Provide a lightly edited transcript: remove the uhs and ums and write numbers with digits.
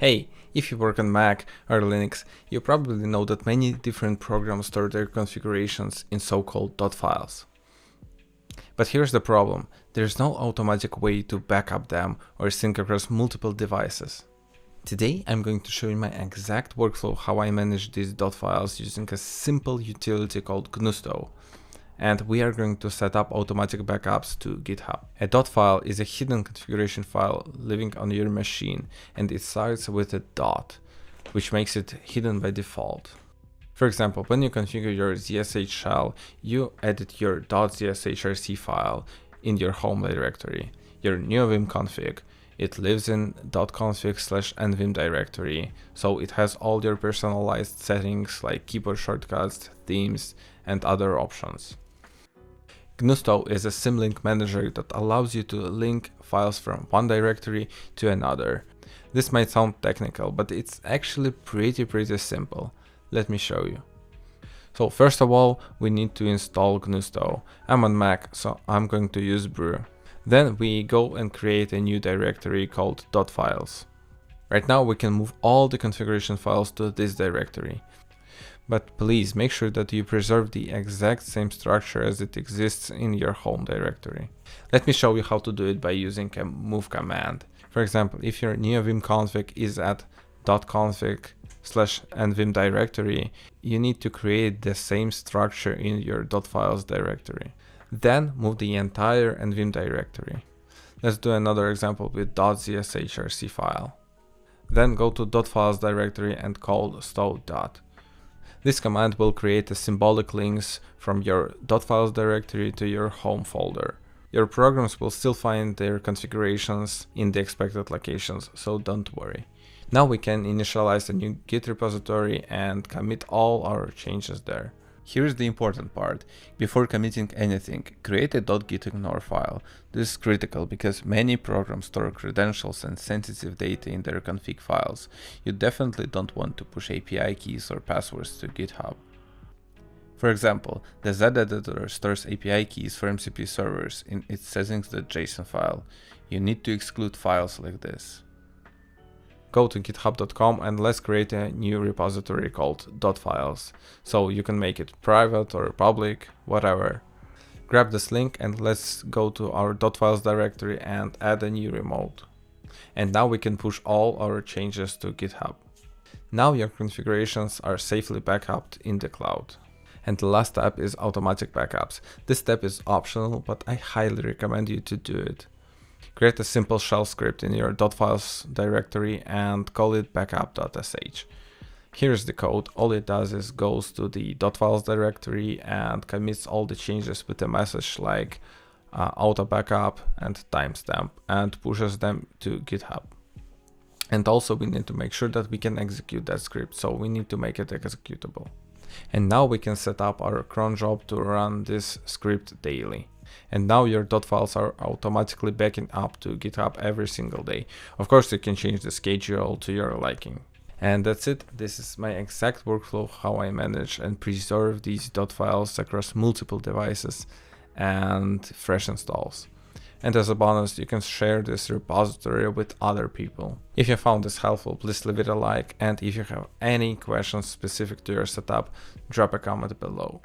Hey, if you work on Mac or Linux, you probably know that many different programs store their configurations in so-called .files. But here's the problem, there's no automatic way to backup them or sync across multiple devices. Today I'm going to show you my exact workflow how I manage these .files using a simple utility called GNU Stow. And we are going to set up automatic backups to GitHub. A .file is a hidden configuration file living on your machine, and it starts with a dot, which makes it hidden by default. For example, when you configure your ZSH shell, you edit your .zshrc file in your home directory. Your new vim config, it lives in .config/nvim directory, so it has all your personalized settings like keyboard shortcuts, themes, and other options. GNU Stow is a symlink manager that allows you to link files from one directory to another. This might sound technical, but it's actually pretty simple. Let me show you. So first of all, we need to install GNU Stow. I'm on Mac, so I'm going to use brew. Then we go and create a new directory called .files. Right now we can move all the configuration files to this directory. But please make sure that you preserve the exact same structure as it exists in your home directory. Let me show you how to do it by using a move command. For example, if your new vim config is at .config/nvim directory, you need to create the same structure in your .files directory. Then move the entire nvim directory. Let's do another example with .zshrc file. Then go to .files directory and call stow. This command will create a symbolic links from your .files directory to your home folder. Your programs will still find their configurations in the expected locations, so don't worry. Now we can initialize a new Git repository and commit all our changes there. Here's the important part. Before committing anything, create a .gitignore file. This is critical because many programs store credentials and sensitive data in their config files. You definitely don't want to push API keys or passwords to GitHub. For example, the Z-editor stores API keys for MCP servers in its settings.json file. You need to exclude files like this. Go to github.com and let's create a new repository called .files. So you can make it private or public, whatever. Grab this link and let's go to our .files directory and add a new remote. And now we can push all our changes to GitHub. Now your configurations are safely backupped in the cloud. And the last step is automatic backups. This step is optional, but I highly recommend you to do it. Create a simple shell script in your .files directory and call it backup.sh. Here's the code. All it does is goes to the .files directory and commits all the changes with a message like auto backup and timestamp and pushes them to GitHub. And also we need to make sure that we can execute that script, so we need to make it executable. And now we can set up our cron job to run this script daily. And now your .files are automatically backing up to GitHub every single day. Of course, you can change the schedule to your liking. And that's it. This is my exact workflow how I manage and preserve these .files across multiple devices and fresh installs. And as a bonus, you can share this repository with other people. If you found this helpful, please leave it a like. And if you have any questions specific to your setup, drop a comment below.